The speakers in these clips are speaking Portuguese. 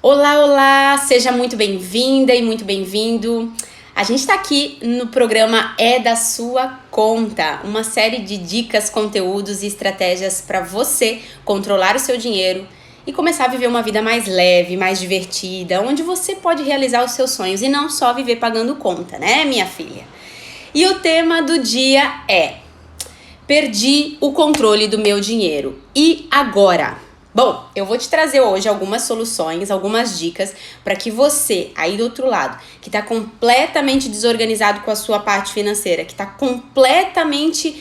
Olá, olá! Seja muito bem-vinda e muito bem-vindo. A gente está aqui no programa É da Sua Conta, uma série de dicas, conteúdos e estratégias para você controlar o seu dinheiro e começar a viver uma vida mais leve, mais divertida, onde você pode realizar os seus sonhos e não só viver pagando conta, né, minha filha? E o tema do dia é: perdi o controle do meu dinheiro. E agora? Bom, eu vou te trazer hoje algumas soluções, algumas dicas para que você, aí do outro lado, que está completamente desorganizado com a sua parte financeira, que está completamente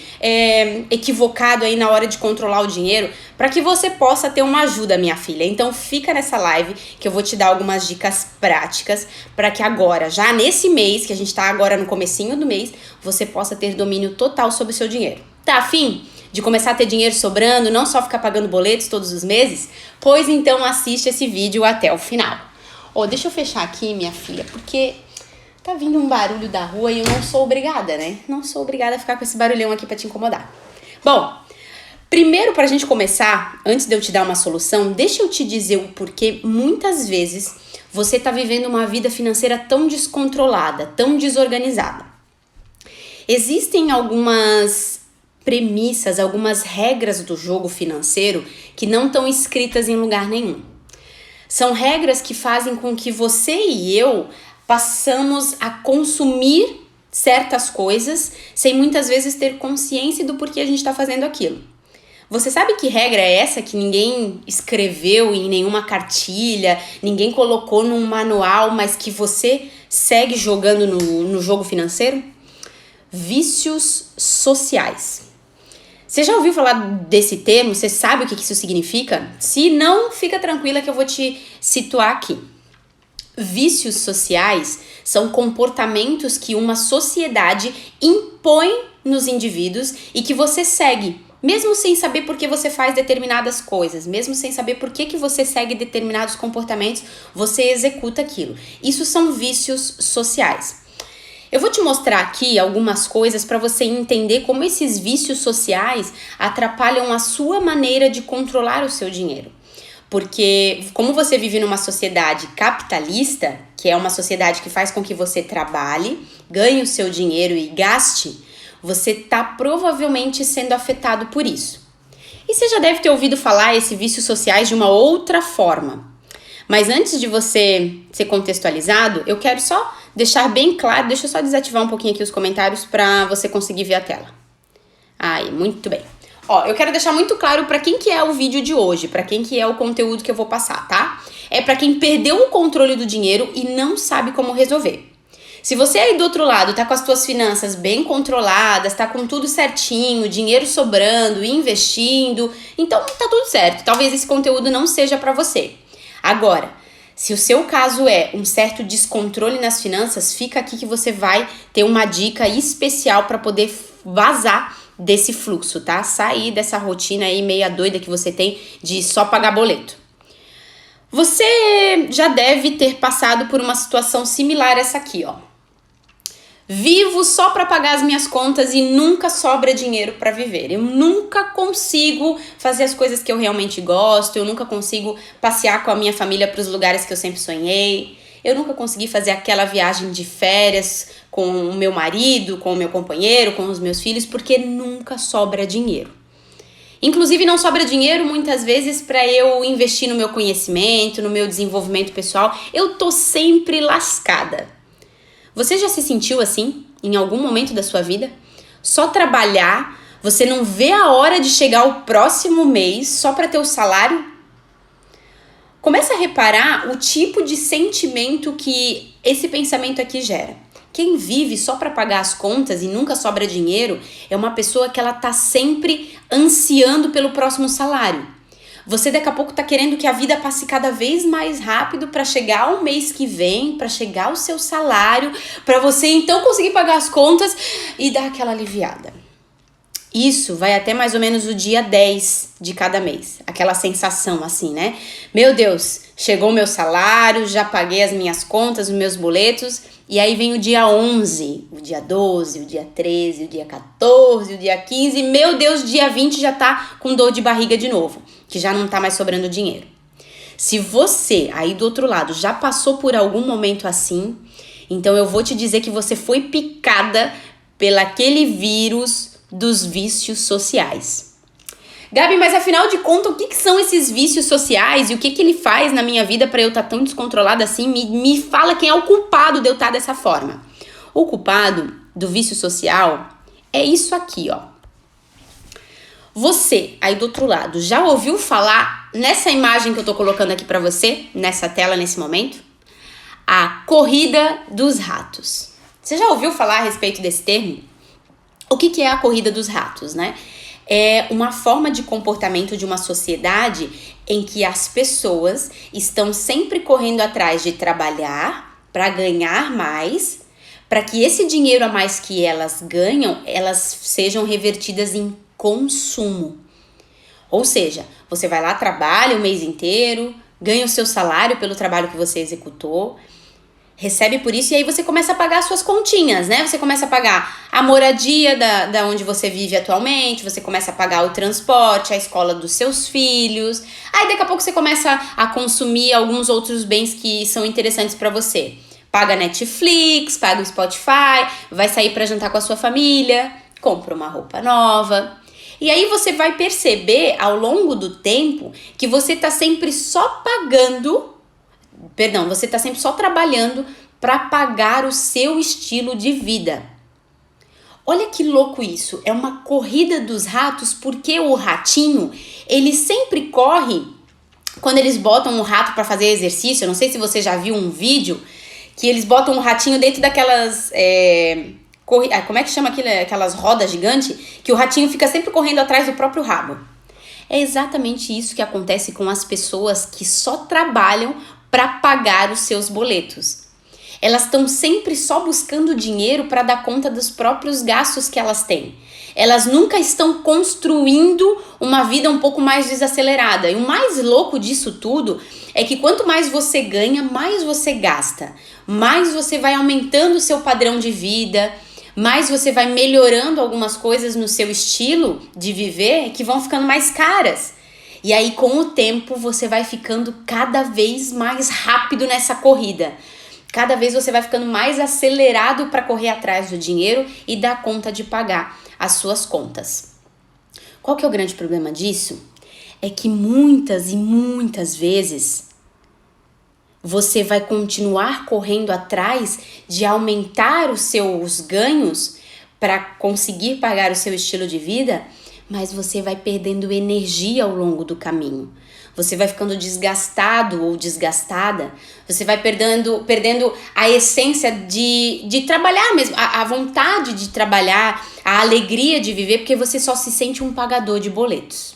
equivocado aí na hora de controlar o dinheiro, para que você possa ter uma ajuda, minha filha. Então fica nessa live que eu vou te dar algumas dicas práticas para que agora, já nesse mês, que a gente está agora no comecinho do mês, você possa ter domínio total sobre o seu dinheiro. Tá afim de começar a ter dinheiro sobrando, não só ficar pagando boletos todos os meses? Pois então assiste esse vídeo até o final. Deixa eu fechar aqui, minha filha, porque tá vindo um barulho da rua e eu não sou obrigada, né? Não sou obrigada a ficar com esse barulhão aqui pra te incomodar. Bom, primeiro pra gente começar, antes de eu te dar uma solução, deixa eu te dizer o porquê muitas vezes você tá vivendo uma vida financeira tão descontrolada, tão desorganizada. Existem algumas premissas, algumas regras do jogo financeiro que não estão escritas em lugar nenhum. São regras que fazem com que você e eu passamos a consumir certas coisas sem muitas vezes ter consciência do porquê a gente está fazendo aquilo. Você sabe que regra é essa que ninguém escreveu em nenhuma cartilha, ninguém colocou num manual, mas que você segue jogando no jogo financeiro? Vícios sociais. Você já ouviu falar desse termo? Você sabe o que isso significa? Se não, fica tranquila que eu vou te situar aqui. Vícios sociais são comportamentos que uma sociedade impõe nos indivíduos e que você segue, mesmo sem saber por que você faz determinadas coisas, mesmo sem saber por que você segue determinados comportamentos, você executa aquilo. Isso são vícios sociais. Eu vou te mostrar aqui algumas coisas para você entender como esses vícios sociais atrapalham a sua maneira de controlar o seu dinheiro. Porque como você vive numa sociedade capitalista, que é uma sociedade que faz com que você trabalhe, ganhe o seu dinheiro e gaste, você está provavelmente sendo afetado por isso. E você já deve ter ouvido falar esses vícios sociais de uma outra forma. Mas antes de você ser contextualizado, eu quero só deixar bem claro, deixa eu só desativar um pouquinho aqui os comentários para você conseguir ver a tela. Aí, muito bem. Eu quero deixar muito claro para quem que é o vídeo de hoje, para quem que é o conteúdo que eu vou passar, tá? É para quem perdeu o controle do dinheiro e não sabe como resolver. Se você aí do outro lado tá com as suas finanças bem controladas, tá com tudo certinho, dinheiro sobrando, investindo, então tá tudo certo. Talvez esse conteúdo não seja para você. Agora, se o seu caso é um certo descontrole nas finanças, fica aqui que você vai ter uma dica especial para poder vazar desse fluxo, tá? Sair dessa rotina aí meia doida que você tem de só pagar boleto. Você já deve ter passado por uma situação similar a essa aqui, Vivo só para pagar as minhas contas e nunca sobra dinheiro para viver. Eu nunca consigo fazer as coisas que eu realmente gosto, eu nunca consigo passear com a minha família para os lugares que eu sempre sonhei, eu nunca consegui fazer aquela viagem de férias com o meu marido, com o meu companheiro, com os meus filhos, porque nunca sobra dinheiro. Inclusive não sobra dinheiro muitas vezes para eu investir no meu conhecimento, no meu desenvolvimento pessoal, eu tô sempre lascada. Você já se sentiu assim em algum momento da sua vida? Só trabalhar, você não vê a hora de chegar o próximo mês só para ter o salário? Começa a reparar o tipo de sentimento que esse pensamento aqui gera. Quem vive só para pagar as contas e nunca sobra dinheiro é uma pessoa que ela tá sempre ansiando pelo próximo salário. Você daqui a pouco tá querendo que a vida passe cada vez mais rápido para chegar o mês que vem, para chegar o seu salário, para você então conseguir pagar as contas e dar aquela aliviada. Isso vai até mais ou menos o dia 10 de cada mês. Aquela sensação assim, né? Meu Deus, chegou o meu salário, já paguei as minhas contas, os meus boletos. E aí vem o dia 11, o dia 12, o dia 13, o dia 14, o dia 15. Meu Deus, dia 20 já tá com dor de barriga de novo, que já não tá mais sobrando dinheiro. Se você, aí do outro lado, já passou por algum momento assim, então eu vou te dizer que você foi picada pelaquele vírus dos vícios sociais. Gabi, mas afinal de contas, o que são esses vícios sociais e o que ele faz na minha vida para eu estar tão descontrolada assim? Me fala quem é o culpado de eu estar dessa forma. O culpado do vício social é isso aqui, ó. Você, aí do outro lado, já ouviu falar nessa imagem que eu tô colocando aqui pra você, nessa tela, nesse momento? A corrida dos ratos. Você já ouviu falar a respeito desse termo? O que é a corrida dos ratos, né? É uma forma de comportamento de uma sociedade em que as pessoas estão sempre correndo atrás de trabalhar para ganhar mais, para que esse dinheiro a mais que elas ganham, elas sejam revertidas em consumo. Ou seja, você vai lá, trabalha o mês inteiro, ganha o seu salário pelo trabalho que você executou, recebe por isso e aí você começa a pagar as suas continhas, né? Você começa a pagar a moradia da onde você vive atualmente, você começa a pagar o transporte, a escola dos seus filhos. Aí daqui a pouco você começa a consumir alguns outros bens que são interessantes para você. Paga Netflix, paga o Spotify, vai sair para jantar com a sua família, compra uma roupa nova. E aí você vai perceber ao longo do tempo que você tá sempre só você tá sempre só trabalhando para pagar o seu estilo de vida. Olha que louco isso, é uma corrida dos ratos, porque o ratinho, ele sempre corre quando eles botam um rato para fazer exercício. Eu não sei se você já viu um vídeo que eles botam um ratinho dentro daquelas... como é que chama aquelas rodas gigantes? Que o ratinho fica sempre correndo atrás do próprio rabo. É exatamente isso que acontece com as pessoas que só trabalham para pagar os seus boletos. Elas estão sempre só buscando dinheiro para dar conta dos próprios gastos que elas têm. Elas nunca estão construindo uma vida um pouco mais desacelerada. E o mais louco disso tudo é que quanto mais você ganha, mais você gasta. Mais você vai aumentando o seu padrão de vida, mais você vai melhorando algumas coisas no seu estilo de viver que vão ficando mais caras. E aí, com o tempo, você vai ficando cada vez mais rápido nessa corrida. Cada vez você vai ficando mais acelerado para correr atrás do dinheiro e dar conta de pagar as suas contas. Qual que é o grande problema disso? É que muitas e muitas vezes você vai continuar correndo atrás de aumentar os seus ganhos para conseguir pagar o seu estilo de vida, mas você vai perdendo energia ao longo do caminho. Você vai ficando desgastado ou desgastada, você vai perdendo a essência de trabalhar mesmo, a vontade de trabalhar, a alegria de viver, porque você só se sente um pagador de boletos.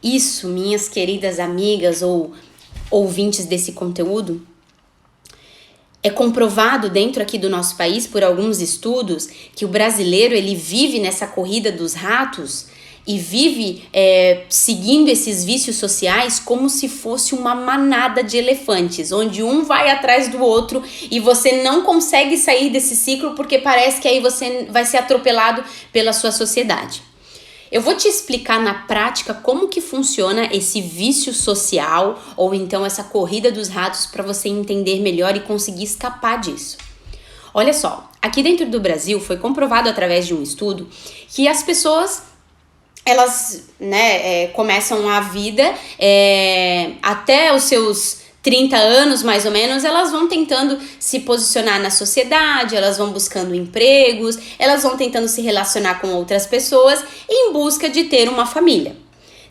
Isso, minhas queridas amigas ou ouvintes desse conteúdo, é comprovado dentro aqui do nosso país por alguns estudos que o brasileiro ele vive nessa corrida dos ratos e vive seguindo esses vícios sociais como se fosse uma manada de elefantes, onde um vai atrás do outro e você não consegue sair desse ciclo porque parece que aí você vai ser atropelado pela sua sociedade. Eu vou te explicar na prática como que funciona esse vício social ou então essa corrida dos ratos para você entender melhor e conseguir escapar disso. Olha só, aqui dentro do Brasil foi comprovado através de um estudo que as pessoas elas começam a vida até os seus 30 anos mais ou menos, elas vão tentando se posicionar na sociedade, elas vão buscando empregos, elas vão tentando se relacionar com outras pessoas em busca de ter uma família.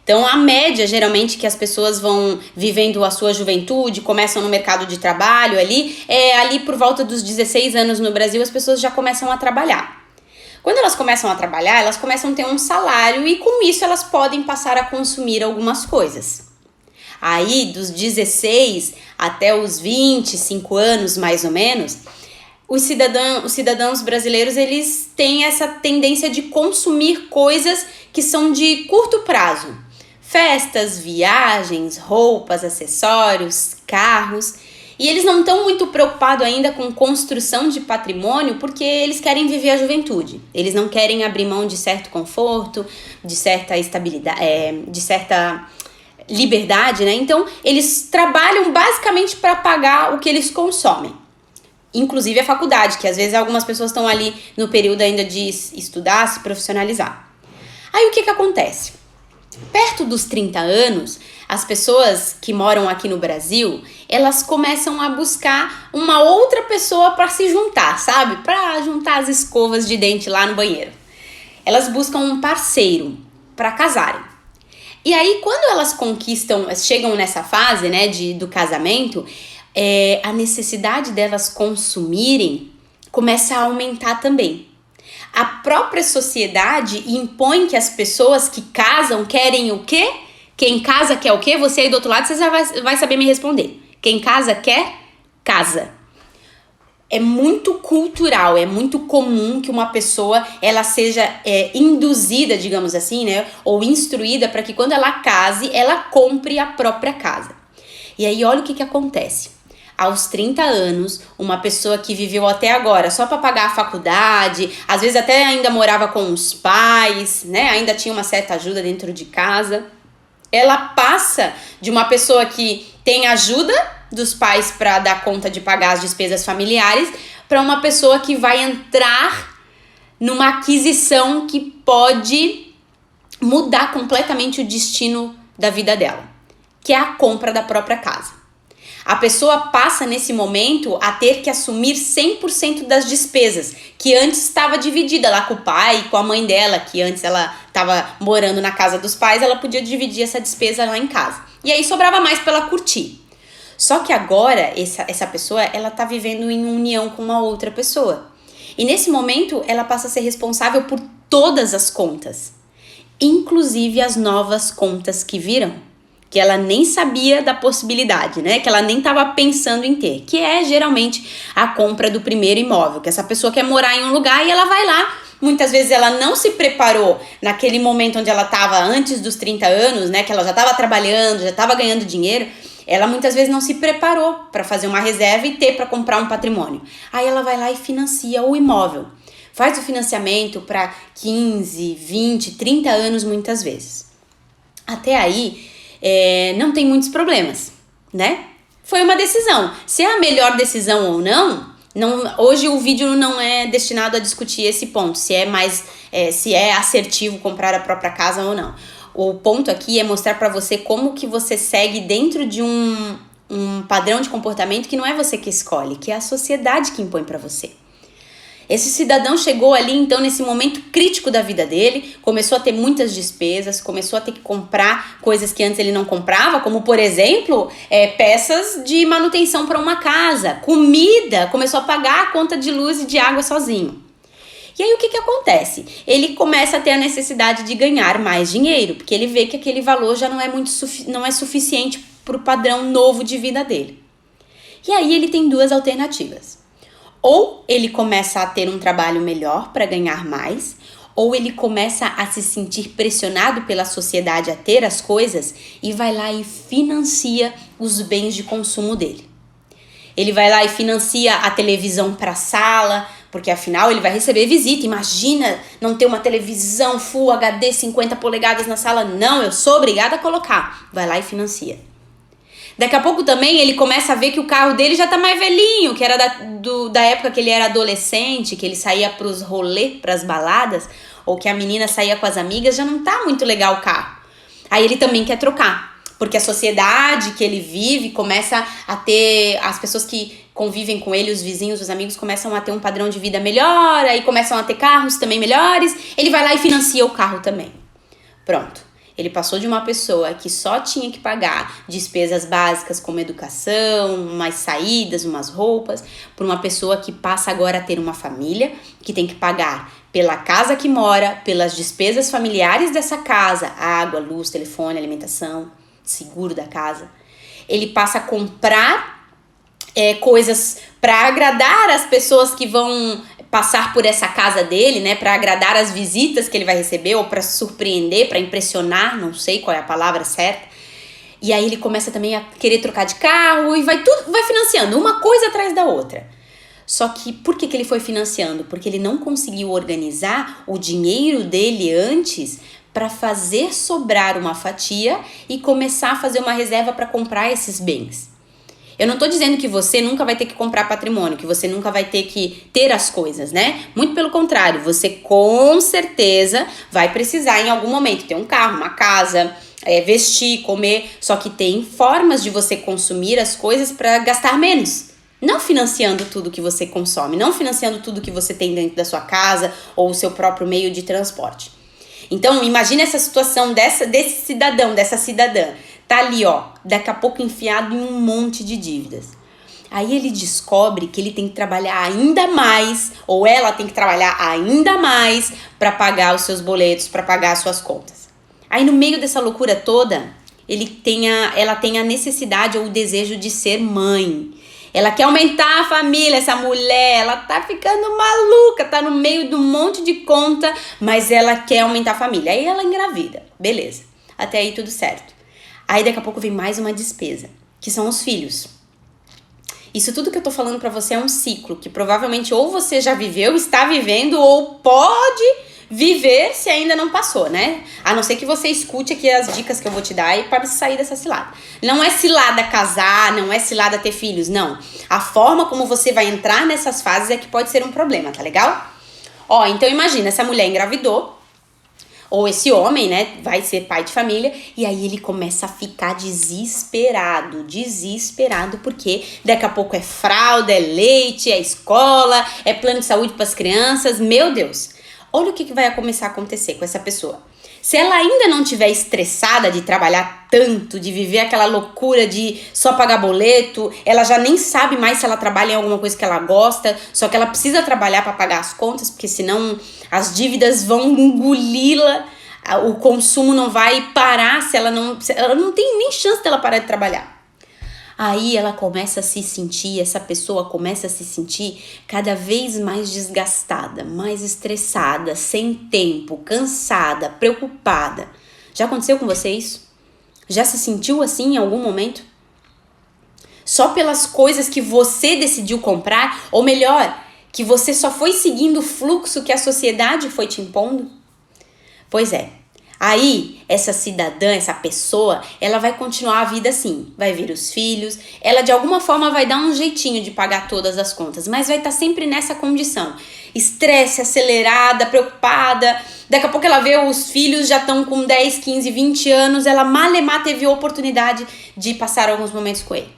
Então, a média, geralmente, que as pessoas vão vivendo a sua juventude, começam no mercado de trabalho ali por volta dos 16 anos no Brasil, as pessoas já começam a trabalhar. Quando elas começam a trabalhar, elas começam a ter um salário e com isso elas podem passar a consumir algumas coisas. Aí, dos 16 até os 25 anos, mais ou menos, os cidadãos brasileiros, eles têm essa tendência de consumir coisas que são de curto prazo. Festas, viagens, roupas, acessórios, carros. E eles não estão muito preocupados ainda com construção de patrimônio porque eles querem viver a juventude. Eles não querem abrir mão de certo conforto, de certa estabilidade, de certa liberdade, né? Então, eles trabalham basicamente para pagar o que eles consomem. Inclusive a faculdade, que às vezes algumas pessoas estão ali no período ainda de estudar, se profissionalizar. Aí o que acontece? Perto dos 30 anos, as pessoas que moram aqui no Brasil, elas começam a buscar uma outra pessoa para se juntar, sabe? Para juntar as escovas de dente lá no banheiro. Elas buscam um parceiro para casarem. E aí, quando elas chegam nessa fase, né, do casamento, a necessidade delas consumirem começa a aumentar também. A própria sociedade impõe que as pessoas que casam querem o quê? Quem casa quer o quê? Você aí do outro lado, você já vai saber me responder. Quem casa quer casa. É muito cultural, é muito comum que uma pessoa ela seja induzida, digamos assim, né? Ou instruída para que quando ela case, ela compre a própria casa. E aí olha o que acontece. Aos 30 anos, uma pessoa que viveu até agora só para pagar a faculdade, às vezes até ainda morava com os pais, né? Ainda tinha uma certa ajuda dentro de casa. Ela passa de uma pessoa que tem ajuda dos pais para dar conta de pagar as despesas familiares para uma pessoa que vai entrar numa aquisição que pode mudar completamente o destino da vida dela, que é a compra da própria casa. A pessoa passa nesse momento a ter que assumir 100% das despesas, que antes estava dividida lá com o pai e com a mãe dela, que antes ela estava morando na casa dos pais, ela podia dividir essa despesa lá em casa. E aí sobrava mais para ela curtir. Só que agora essa pessoa ela tá vivendo em união com uma outra pessoa. E nesse momento ela passa a ser responsável por todas as contas, inclusive as novas contas que virão, que ela nem sabia da possibilidade, né? Que ela nem estava pensando em ter, que é geralmente a compra do primeiro imóvel, que essa pessoa quer morar em um lugar e ela vai lá. Muitas vezes ela não se preparou naquele momento onde ela estava antes dos 30 anos, né? Que ela já estava trabalhando, já estava ganhando dinheiro. Ela muitas vezes não se preparou para fazer uma reserva e ter para comprar um patrimônio. Aí ela vai lá e financia o imóvel. Faz o financiamento para 15, 20, 30 anos muitas vezes. Até aí, não tem muitos problemas, né? Foi uma decisão. Se é a melhor decisão ou não, hoje o vídeo não é destinado a discutir esse ponto, se é assertivo comprar a própria casa ou não. O ponto aqui é mostrar para você como que você segue dentro de um padrão de comportamento que não é você que escolhe, que é a sociedade que impõe para você. Esse cidadão chegou ali, então, nesse momento crítico da vida dele, começou a ter muitas despesas, começou a ter que comprar coisas que antes ele não comprava, como, por exemplo, peças de manutenção para uma casa, comida, começou a pagar a conta de luz e de água sozinho. E aí o que acontece? Ele começa a ter a necessidade de ganhar mais dinheiro, porque ele vê que aquele valor já não é suficiente para o padrão novo de vida dele. E aí ele tem duas alternativas. Ou ele começa a ter um trabalho melhor para ganhar mais, ou ele começa a se sentir pressionado pela sociedade a ter as coisas e vai lá e financia os bens de consumo dele. Ele vai lá e financia a televisão para a sala, porque afinal ele vai receber visita. Imagina não ter uma televisão Full HD 50 polegadas na sala. Não, eu sou obrigada a colocar. Vai lá e financia. Daqui a pouco também ele começa a ver que o carro dele já tá mais velhinho, que era da época que ele era adolescente, que ele saía pros rolês, pras baladas, ou que a menina saía com as amigas, já não tá muito legal o carro. Aí ele também quer trocar, porque a sociedade que ele vive começa a ter, as pessoas que convivem com ele, os vizinhos, os amigos, começam a ter um padrão de vida melhor, aí começam a ter carros também melhores, ele vai lá e financia o carro também. Pronto. Ele passou de uma pessoa que só tinha que pagar despesas básicas como educação, umas saídas, umas roupas, para uma pessoa que passa agora a ter uma família, que tem que pagar pela casa que mora, pelas despesas familiares dessa casa, água, luz, telefone, alimentação, seguro da casa. Ele passa a comprar coisas para agradar as pessoas que vão passar por essa casa dele, né, para agradar as visitas que ele vai receber ou para surpreender, para impressionar, não sei qual é a palavra certa. E aí ele começa também a querer trocar de carro e vai financiando uma coisa atrás da outra. Só que por que ele foi financiando? Porque ele não conseguiu organizar o dinheiro dele antes para fazer sobrar uma fatia e começar a fazer uma reserva para comprar esses bens. Eu não tô dizendo que você nunca vai ter que comprar patrimônio, que você nunca vai ter que ter as coisas, né? Muito pelo contrário, você com certeza vai precisar em algum momento ter um carro, uma casa, vestir, comer. Só que tem formas de você consumir as coisas para gastar menos. Não financiando tudo que você consome, não financiando tudo que você tem dentro da sua casa ou o seu próprio meio de transporte. Então, imagine essa situação desse cidadão, dessa cidadã. Tá ali, ó, daqui a pouco enfiado em um monte de dívidas. Aí ele descobre que ele tem que trabalhar ainda mais, ou ela tem que trabalhar ainda mais para pagar os seus boletos, para pagar as suas contas. Aí no meio dessa loucura toda, ela tem a necessidade ou o desejo de ser mãe. Ela quer aumentar a família, essa mulher, ela tá ficando maluca, tá no meio de um monte de conta, mas ela quer aumentar a família. Aí ela engravida, beleza, até aí tudo certo. Aí daqui a pouco vem mais uma despesa, que são os filhos. Isso tudo que eu tô falando pra você é um ciclo, que provavelmente ou você já viveu, está vivendo, ou pode viver se ainda não passou, né? A não ser que você escute aqui as dicas que eu vou te dar e para sair dessa cilada. Não é cilada casar, não é cilada ter filhos, não. A forma como você vai entrar nessas fases é que pode ser um problema, tá legal? Ó, então imagina, essa mulher engravidou, ou esse homem, né, vai ser pai de família, e aí ele começa a ficar desesperado, porque daqui a pouco é fralda, é leite, é escola, é plano de saúde para as crianças, meu Deus. Olha o que vai começar a acontecer com essa pessoa. Se ela ainda não estiver estressada de trabalhar tanto, de viver aquela loucura de só pagar boleto, ela já nem sabe mais se ela trabalha em alguma coisa que ela gosta, só que ela precisa trabalhar para pagar as contas, porque senão as dívidas vão engoli-la, o consumo não vai parar, ela não tem nem chance dela parar de trabalhar. Aí ela começa a se sentir, essa pessoa começa a se sentir cada vez mais desgastada, mais estressada, sem tempo, cansada, preocupada. Já aconteceu com você isso? Já se sentiu assim em algum momento? Só pelas coisas que você decidiu comprar? Ou melhor, que você só foi seguindo o fluxo que a sociedade foi te impondo? Pois é. Aí, essa cidadã, essa pessoa, ela vai continuar a vida assim, vai vir os filhos, ela de alguma forma vai dar um jeitinho de pagar todas as contas, mas vai estar sempre nessa condição, estresse, acelerada, preocupada, daqui a pouco ela vê os filhos já estão com 10, 15, 20 anos, ela malemar teve a oportunidade de passar alguns momentos com ele.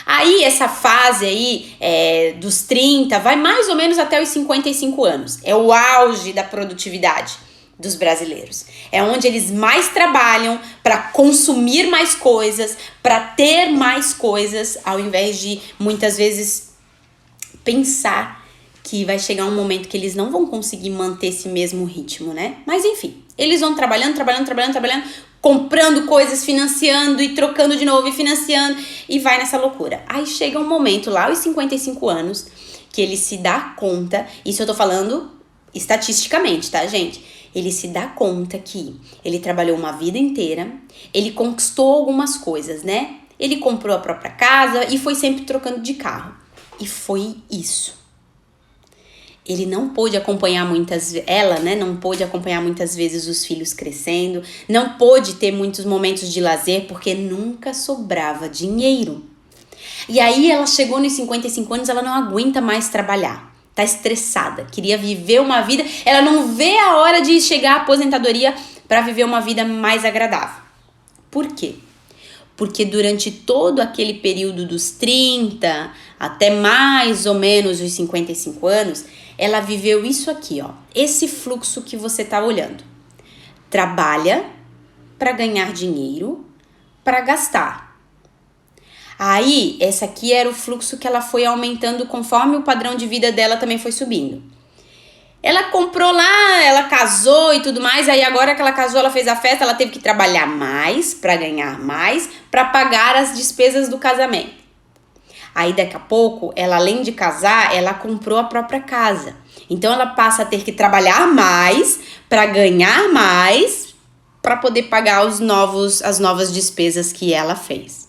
Aí, essa fase aí dos 30 vai mais ou menos até os 55 anos, é o auge da produtividade dos brasileiros. É onde eles mais trabalham para consumir mais coisas, para ter mais coisas, ao invés de muitas vezes pensar que vai chegar um momento que eles não vão conseguir manter esse mesmo ritmo, né? Mas enfim, eles vão trabalhando, comprando coisas, financiando e trocando de novo e financiando e vai nessa loucura. Aí chega um momento lá, aos 55 anos, que ele se dá conta, isso eu tô falando estatisticamente, tá, gente? Ele se dá conta que ele trabalhou uma vida inteira, ele conquistou algumas coisas, né? Ele comprou a própria casa e foi sempre trocando de carro. E foi isso. Ele não pôde acompanhar não pôde acompanhar muitas vezes os filhos crescendo, não pôde ter muitos momentos de lazer porque nunca sobrava dinheiro. E aí ela chegou nos 55 anos, ela não aguenta mais trabalhar. Tá estressada, queria viver uma vida, ela não vê a hora de chegar à aposentadoria para viver uma vida mais agradável. Por quê? Porque durante todo aquele período dos 30 até mais ou menos os 55 anos, ela viveu isso aqui, ó, esse fluxo que você tá olhando. Trabalha para ganhar dinheiro, para gastar. Aí, esse aqui era o fluxo que ela foi aumentando conforme o padrão de vida dela também foi subindo. Ela comprou lá, ela casou e tudo mais, aí agora que ela casou, ela fez a festa, ela teve que trabalhar mais para ganhar mais, para pagar as despesas do casamento. Aí daqui a pouco, ela além de casar, ela comprou a própria casa. Então ela passa a ter que trabalhar mais para ganhar mais, para poder pagar as novas despesas que ela fez.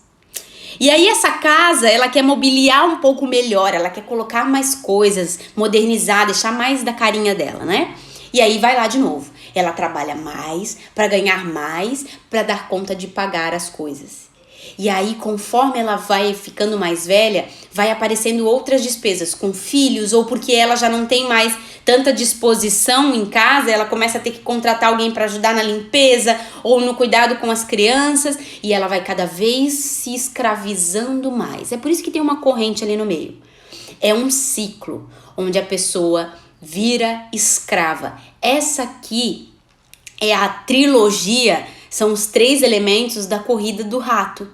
E aí essa casa, ela quer mobiliar um pouco melhor, ela quer colocar mais coisas, modernizar, deixar mais da carinha dela, né? E aí vai lá de novo. Ela trabalha mais para ganhar mais, para dar conta de pagar as coisas. E aí, conforme ela vai ficando mais velha, vai aparecendo outras despesas com filhos, ou porque ela já não tem mais tanta disposição em casa, ela começa a ter que contratar alguém para ajudar na limpeza ou no cuidado com as crianças, e ela vai cada vez se escravizando mais. É por isso que tem uma corrente ali no meio. É um ciclo onde a pessoa vira escrava. Essa aqui é a trilogia, são os 3 elementos da corrida do rato.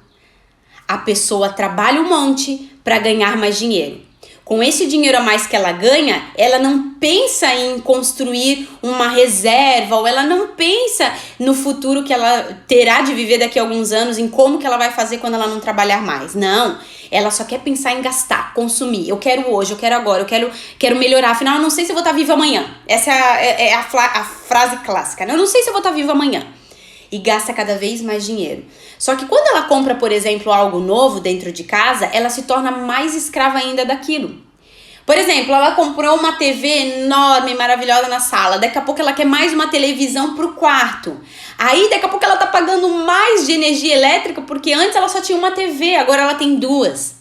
A pessoa trabalha um monte para ganhar mais dinheiro. Com esse dinheiro a mais que ela ganha, ela não pensa em construir uma reserva, ou ela não pensa no futuro que ela terá de viver daqui a alguns anos, em como que ela vai fazer quando ela não trabalhar mais. Não, ela só quer pensar em gastar, consumir. Eu quero hoje, eu quero agora, eu quero melhorar. Afinal, eu não sei se eu vou estar viva amanhã. Essa é a frase clássica, né? Eu não sei se eu vou estar viva amanhã. E gasta cada vez mais dinheiro. Só que quando ela compra, por exemplo, algo novo dentro de casa, ela se torna mais escrava ainda daquilo. Por exemplo, ela comprou uma TV enorme, maravilhosa na sala. Daqui a pouco ela quer mais uma televisão pro quarto. Aí daqui a pouco ela tá pagando mais de energia elétrica, porque antes ela só tinha uma TV, agora ela tem 2.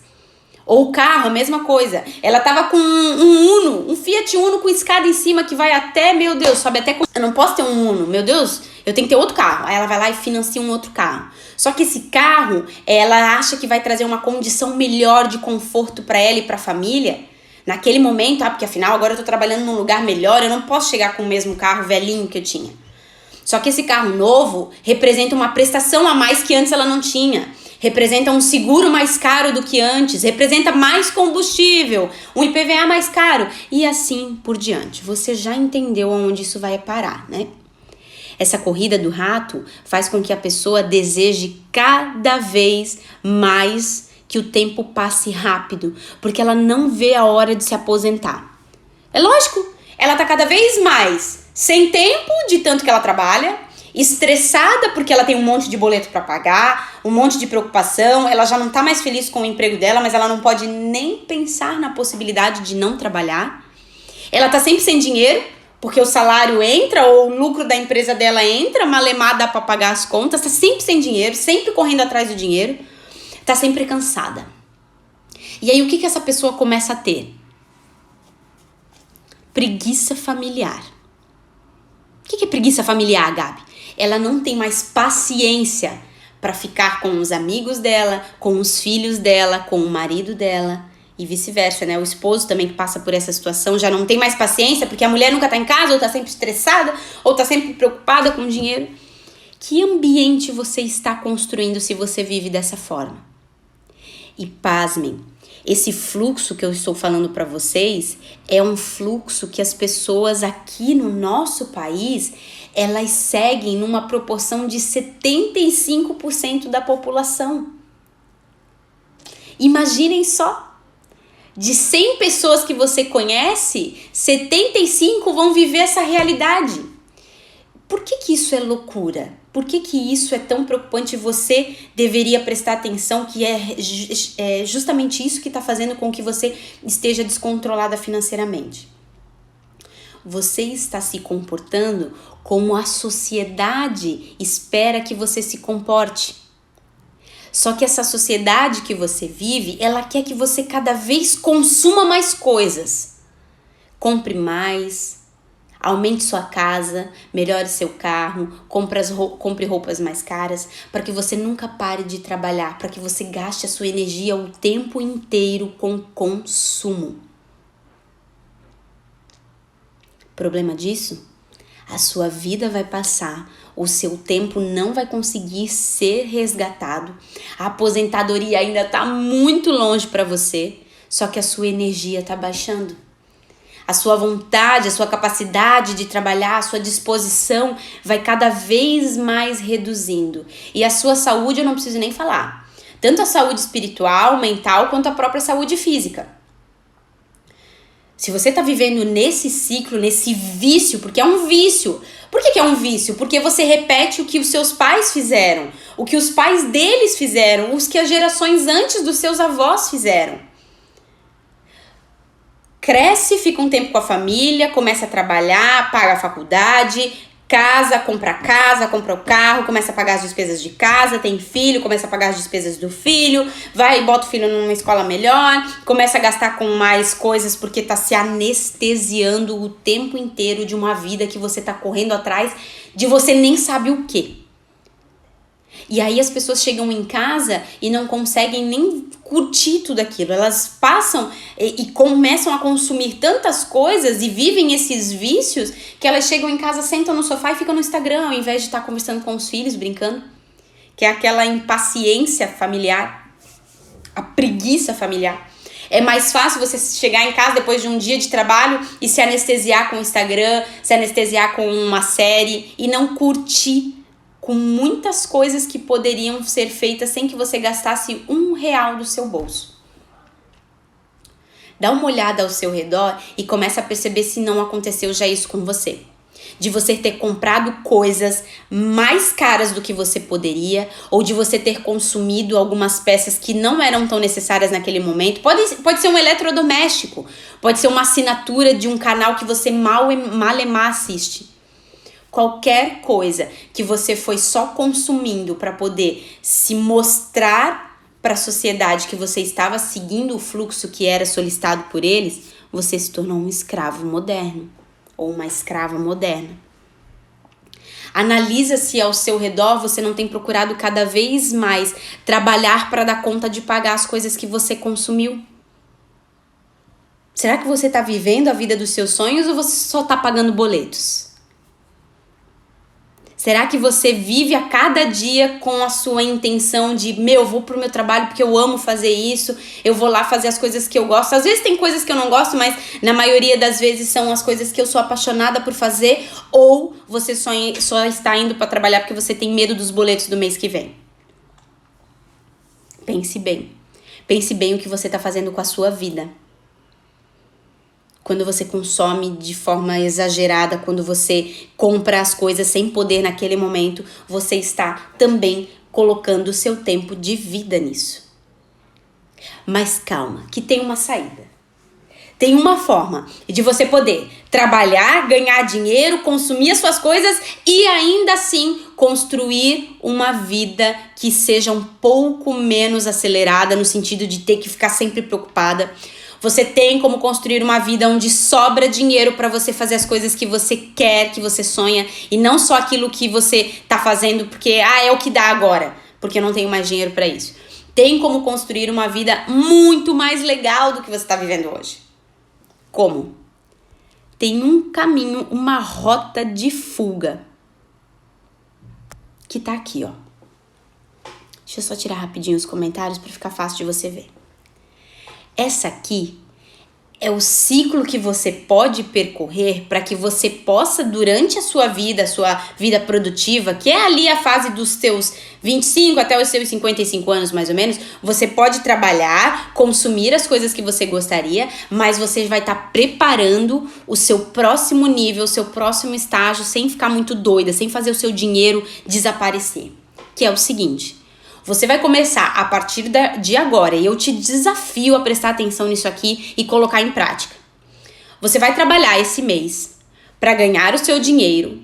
Ou o carro, a mesma coisa. Ela tava com um Uno, um Fiat Uno com escada em cima que vai até, meu Deus, sobe até... Eu não posso ter um Uno, meu Deus, eu tenho que ter outro carro. Aí ela vai lá e financia um outro carro. Só que esse carro, ela acha que vai trazer uma condição melhor de conforto para ela e para a família. Naquele momento, porque afinal agora eu tô trabalhando num lugar melhor, eu não posso chegar com o mesmo carro velhinho que eu tinha. Só que esse carro novo representa uma prestação a mais que antes ela não tinha. Representa um seguro mais caro do que antes, representa mais combustível, um IPVA mais caro e assim por diante. Você já entendeu aonde isso vai parar, né? Essa corrida do rato faz com que a pessoa deseje cada vez mais que o tempo passe rápido, porque ela não vê a hora de se aposentar. É lógico, ela tá cada vez mais sem tempo de tanto que ela trabalha, estressada porque ela tem um monte de boleto para pagar, um monte de preocupação, ela já não tá mais feliz com o emprego dela, mas ela não pode nem pensar na possibilidade de não trabalhar. Ela tá sempre sem dinheiro, porque o salário entra ou o lucro da empresa dela entra, malemar dá para pagar as contas, tá sempre sem dinheiro, sempre correndo atrás do dinheiro, tá sempre cansada. E aí o que essa pessoa começa a ter? Preguiça familiar. O que é preguiça familiar, Gabi? Ela não tem mais paciência para ficar com os amigos dela, com os filhos dela, com o marido dela e vice-versa, né? O esposo também que passa por essa situação já não tem mais paciência porque a mulher nunca tá em casa, ou tá sempre estressada, ou tá sempre preocupada com o dinheiro. Que ambiente você está construindo se você vive dessa forma? E pasmem, esse fluxo que eu estou falando para vocês é um fluxo que as pessoas aqui no nosso país, elas seguem numa proporção de 75% da população. Imaginem só, de 100 pessoas que você conhece, 75 vão viver essa realidade. Por que isso é loucura? Por que isso é tão preocupante e você deveria prestar atenção que é justamente isso que está fazendo com que você esteja descontrolada financeiramente? Você está se comportando como a sociedade espera que você se comporte. Só que essa sociedade que você vive, ela quer que você cada vez consuma mais coisas. Compre mais, aumente sua casa, melhore seu carro, compre roupas mais caras, para que você nunca pare de trabalhar, para que você gaste a sua energia o tempo inteiro com consumo. Problema disso? A sua vida vai passar, o seu tempo não vai conseguir ser resgatado, a aposentadoria ainda está muito longe para você, só que a sua energia está baixando. A sua vontade, a sua capacidade de trabalhar, a sua disposição vai cada vez mais reduzindo. E a sua saúde eu não preciso nem falar. Tanto a saúde espiritual, mental, quanto a própria saúde física. Se você está vivendo nesse ciclo, nesse vício, porque é um vício. Por que é um vício? Porque você repete o que os seus pais fizeram, o que os pais deles fizeram, os que as gerações antes dos seus avós fizeram. Cresce, fica um tempo com a família, começa a trabalhar, paga a faculdade, casa, compra o carro, começa a pagar as despesas de casa, tem filho, começa a pagar as despesas do filho, vai e bota o filho numa escola melhor, começa a gastar com mais coisas porque tá se anestesiando o tempo inteiro de uma vida que você tá correndo atrás de você nem sabe o quê. E aí as pessoas chegam em casa e não conseguem nem curtir tudo aquilo. Elas passam e começam a consumir tantas coisas e vivem esses vícios que elas chegam em casa, sentam no sofá e ficam no Instagram ao invés de estar conversando com os filhos, brincando. Que é aquela impaciência familiar, a preguiça familiar. É mais fácil você chegar em casa depois de um dia de trabalho e se anestesiar com o Instagram, se anestesiar com uma série e não curtir com muitas coisas que poderiam ser feitas sem que você gastasse R$1 do seu bolso. Dá uma olhada ao seu redor e começa a perceber se não aconteceu já isso com você. De você ter comprado coisas mais caras do que você poderia, ou de você ter consumido algumas peças que não eram tão necessárias naquele momento. Pode ser um eletrodoméstico, pode ser uma assinatura de um canal que você mal assiste. Qualquer coisa que você foi só consumindo para poder se mostrar para a sociedade que você estava seguindo o fluxo que era solicitado por eles, você se tornou um escravo moderno ou uma escrava moderna. Analisa se ao seu redor você não tem procurado cada vez mais trabalhar para dar conta de pagar as coisas que você consumiu. Será que você está vivendo a vida dos seus sonhos ou você só está pagando boletos? Será que você vive a cada dia com a sua intenção de, vou pro meu trabalho porque eu amo fazer isso, eu vou lá fazer as coisas que eu gosto. Às vezes tem coisas que eu não gosto, mas na maioria das vezes são as coisas que eu sou apaixonada por fazer, ou você só está indo para trabalhar porque você tem medo dos boletos do mês que vem. Pense bem. Pense bem o que você está fazendo com a sua vida. Quando você consome de forma exagerada, quando você compra as coisas sem poder naquele momento, você está também colocando o seu tempo de vida nisso. Mas calma, que tem uma saída. Tem uma forma de você poder trabalhar, ganhar dinheiro, consumir as suas coisas e ainda assim construir uma vida que seja um pouco menos acelerada, no sentido de ter que ficar sempre preocupada. Você tem como construir uma vida onde sobra dinheiro para você fazer as coisas que você quer, que você sonha, e não só aquilo que você tá fazendo porque é o que dá agora, porque eu não tenho mais dinheiro para isso. Tem como construir uma vida muito mais legal do que você está vivendo hoje. Como? Tem um caminho, uma rota de fuga que tá aqui, ó. Deixa eu só tirar rapidinho os comentários para ficar fácil de você ver. Essa aqui é o ciclo que você pode percorrer para que você possa, durante a sua vida produtiva, que é ali a fase dos seus 25 até os seus 55 anos, mais ou menos, você pode trabalhar, consumir as coisas que você gostaria, mas você vai estar preparando o seu próximo nível, o seu próximo estágio, sem ficar muito doida, sem fazer o seu dinheiro desaparecer. Que é o seguinte: você vai começar a partir de agora, e eu te desafio a prestar atenção nisso aqui e colocar em prática. Você vai trabalhar esse mês para ganhar o seu dinheiro,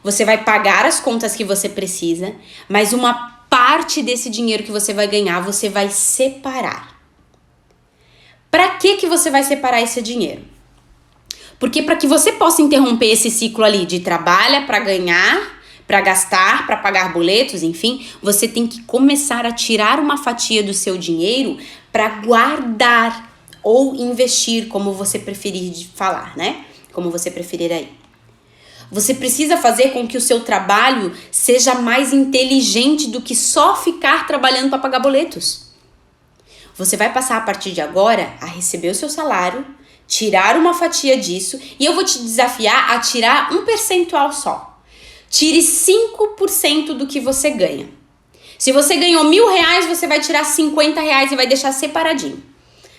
você vai pagar as contas que você precisa, mas uma parte desse dinheiro que você vai ganhar, você vai separar. Para que você vai separar esse dinheiro? Porque para que você possa interromper esse ciclo ali de trabalha para ganhar, para gastar, para pagar boletos, enfim, você tem que começar a tirar uma fatia do seu dinheiro para guardar ou investir, como você preferir falar, né? Como você preferir aí. Você precisa fazer com que o seu trabalho seja mais inteligente do que só ficar trabalhando para pagar boletos. Você vai passar a partir de agora a receber o seu salário, tirar uma fatia disso, e eu vou te desafiar a tirar um percentual só. Tire 5% do que você ganha. Se você ganhou R$1.000, você vai tirar R$50 e vai deixar separadinho.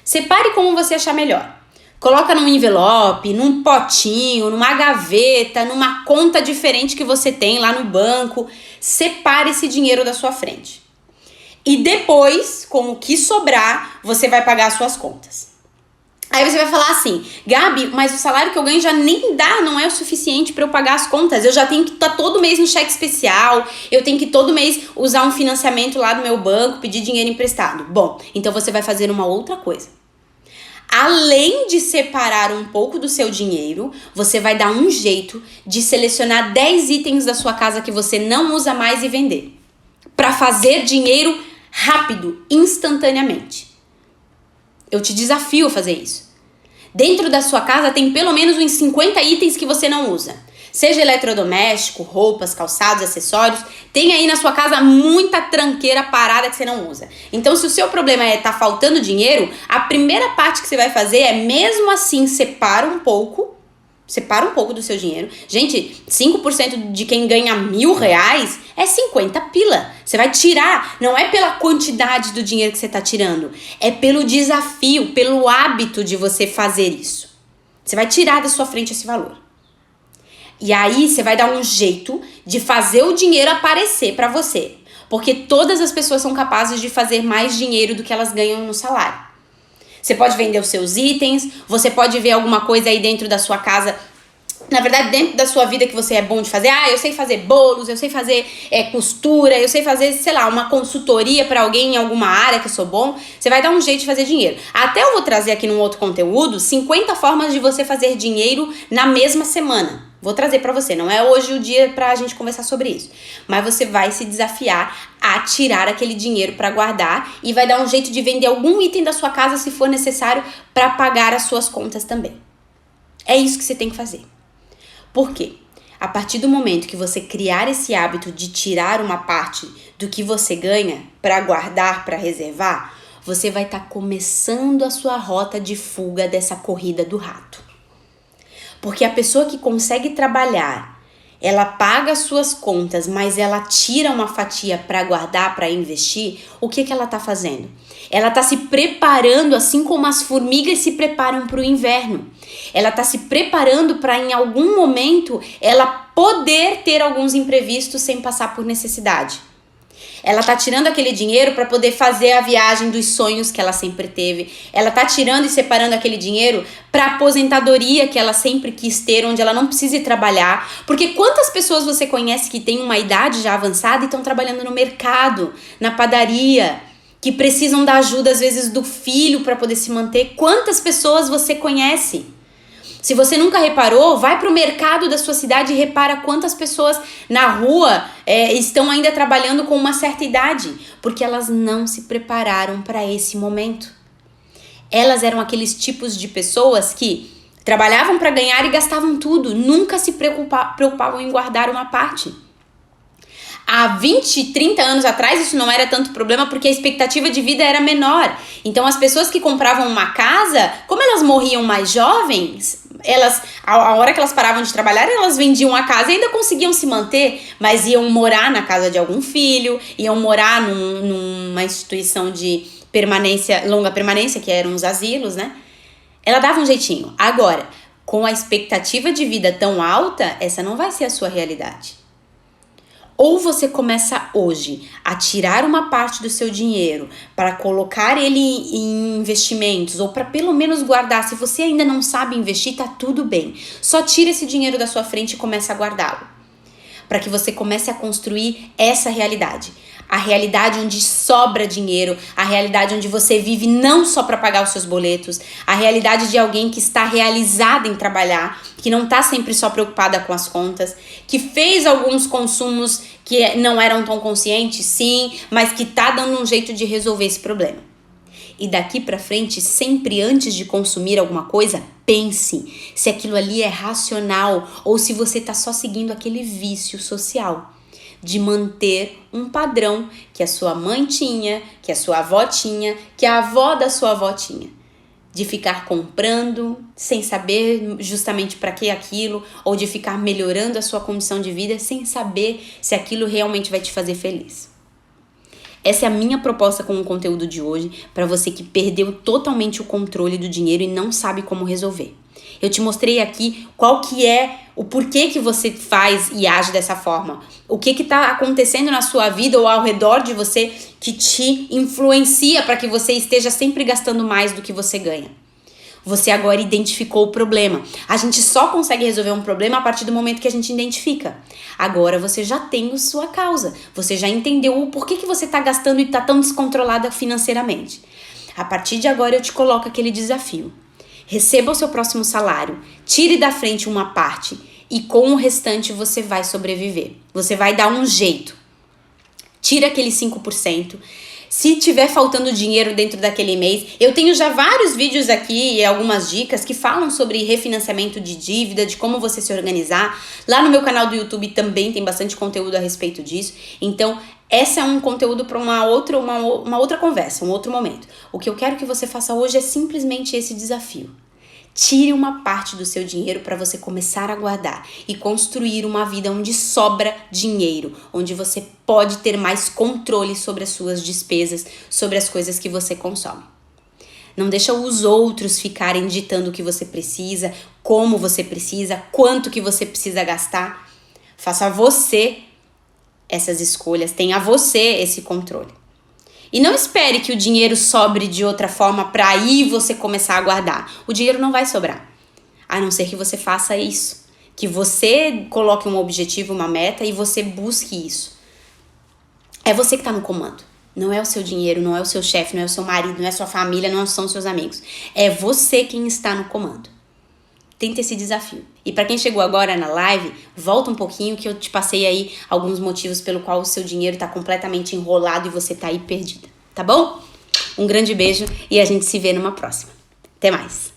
Separe como você achar melhor. Coloca num envelope, num potinho, numa gaveta, numa conta diferente que você tem lá no banco. Separe esse dinheiro da sua frente. E depois, com o que sobrar, você vai pagar as suas contas. Aí você vai falar assim, Gabi, mas o salário que eu ganho já nem dá, não é o suficiente para eu pagar as contas. Eu já tenho que estar todo mês no cheque especial, eu tenho que todo mês usar um financiamento lá do meu banco, pedir dinheiro emprestado. Bom, então você vai fazer uma outra coisa. Além de separar um pouco do seu dinheiro, você vai dar um jeito de selecionar 10 itens da sua casa que você não usa mais e vender. Para fazer dinheiro rápido, instantaneamente. Eu te desafio a fazer isso. Dentro da sua casa tem pelo menos uns 50 itens que você não usa. Seja eletrodoméstico, roupas, calçados, acessórios. Tem aí na sua casa muita tranqueira parada que você não usa. Então, se o seu problema é tá faltando dinheiro, a primeira parte que você vai fazer é, mesmo assim, separa um pouco do seu dinheiro. Gente, 5% de quem ganha R$1.000 é 50 pila. Você vai tirar, não é pela quantidade do dinheiro que você tá tirando, é pelo desafio, pelo hábito de você fazer isso. Você vai tirar da sua frente esse valor. E aí você vai dar um jeito de fazer o dinheiro aparecer pra você. Porque todas as pessoas são capazes de fazer mais dinheiro do que elas ganham no salário. Você pode vender os seus itens, você pode ver alguma coisa aí dentro da sua casa, na verdade dentro da sua vida que você é bom de fazer. Eu sei fazer bolos, eu sei fazer costura, eu sei fazer, sei lá, uma consultoria para alguém em alguma área que eu sou bom. Você vai dar um jeito de fazer dinheiro. Até eu vou trazer aqui num outro conteúdo 50 formas de você fazer dinheiro na mesma semana. Vou trazer pra você, não é hoje o dia pra gente conversar sobre isso. Mas você vai se desafiar a tirar aquele dinheiro pra guardar e vai dar um jeito de vender algum item da sua casa se for necessário pra pagar as suas contas também. É isso que você tem que fazer. Por quê? A partir do momento que você criar esse hábito de tirar uma parte do que você ganha pra guardar, pra reservar, você vai estar começando a sua rota de fuga dessa corrida do rato. Porque a pessoa que consegue trabalhar, ela paga as suas contas, mas ela tira uma fatia para guardar, para investir, o que ela está fazendo? Ela está se preparando, assim como as formigas se preparam para o inverno. Ela está se preparando para, em algum momento, ela poder ter alguns imprevistos sem passar por necessidade. Ela tá tirando aquele dinheiro para poder fazer a viagem dos sonhos que ela sempre teve. Ela tá tirando e separando aquele dinheiro para aposentadoria que ela sempre quis ter, onde ela não precisa ir trabalhar. Porque quantas pessoas você conhece que têm uma idade já avançada e estão trabalhando no mercado, na padaria, que precisam da ajuda às vezes do filho para poder se manter? Quantas pessoas você conhece? Se você nunca reparou, vai pro mercado da sua cidade e repara quantas pessoas na rua estão ainda trabalhando com uma certa idade, porque elas não se prepararam para esse momento. Elas eram aqueles tipos de pessoas que trabalhavam para ganhar e gastavam tudo, nunca se preocupavam em guardar uma parte. Há 20, 30 anos atrás isso não era tanto problema porque a expectativa de vida era menor. Então as pessoas que compravam uma casa, como elas morriam mais jovens, a hora que elas paravam de trabalhar, elas vendiam a casa e ainda conseguiam se manter, mas iam morar na casa de algum filho, iam morar numa instituição de longa permanência, que eram os asilos, né? Ela dava um jeitinho. Agora, com a expectativa de vida tão alta, essa não vai ser a sua realidade. Ou você começa hoje a tirar uma parte do seu dinheiro para colocar ele em investimentos ou para pelo menos guardar. Se você ainda não sabe investir, tá tudo bem. Só tira esse dinheiro da sua frente e comece a guardá-lo. Para que você comece a construir essa realidade. A realidade onde sobra dinheiro, a realidade onde você vive não só para pagar os seus boletos, a realidade de alguém que está realizada em trabalhar, que não está sempre só preocupada com as contas, que fez alguns consumos que não eram tão conscientes, sim, mas que está dando um jeito de resolver esse problema. E daqui para frente, sempre antes de consumir alguma coisa, pense se aquilo ali é racional ou se você está só seguindo aquele vício social de manter um padrão que a sua mãe tinha, que a sua avó tinha, que a avó da sua avó tinha. De ficar comprando sem saber justamente para que aquilo, ou de ficar melhorando a sua condição de vida sem saber se aquilo realmente vai te fazer feliz. Essa é a minha proposta com o conteúdo de hoje para você que perdeu totalmente o controle do dinheiro e não sabe como resolver. Eu te mostrei aqui qual que é o porquê que você faz e age dessa forma. O que está acontecendo na sua vida ou ao redor de você que te influencia para que você esteja sempre gastando mais do que você ganha. Você agora identificou o problema. A gente só consegue resolver um problema a partir do momento que a gente identifica. Agora você já tem a sua causa. Você já entendeu o porquê que você está gastando e está tão descontrolada financeiramente. A partir de agora eu te coloco aquele desafio. Receba o seu próximo salário, tire da frente uma parte e com o restante você vai sobreviver. Você vai dar um jeito. Tira aquele 5%. Se tiver faltando dinheiro dentro daquele mês, eu tenho já vários vídeos aqui e algumas dicas que falam sobre refinanciamento de dívida, de como você se organizar. Lá no meu canal do YouTube também tem bastante conteúdo a respeito disso. Então, esse é um conteúdo para uma outra conversa, um outro momento. O que eu quero que você faça hoje é simplesmente esse desafio. Tire uma parte do seu dinheiro para você começar a guardar e construir uma vida onde sobra dinheiro, onde você pode ter mais controle sobre as suas despesas, sobre as coisas que você consome. Não deixa os outros ficarem ditando o que você precisa, como você precisa, quanto que você precisa gastar. Faça você essas escolhas, tenha você esse controle. E não espere que o dinheiro sobre de outra forma para aí você começar a guardar. O dinheiro não vai sobrar. A não ser que você faça isso. Que você coloque um objetivo, uma meta e você busque isso. É você que está no comando. Não é o seu dinheiro, não é o seu chefe, não é o seu marido, não é a sua família, não são os seus amigos. É você quem está no comando. Tenta esse desafio. E para quem chegou agora na live, volta um pouquinho que eu te passei aí alguns motivos pelo qual o seu dinheiro tá completamente enrolado e você tá aí perdida, tá bom? Um grande beijo e a gente se vê numa próxima. Até mais!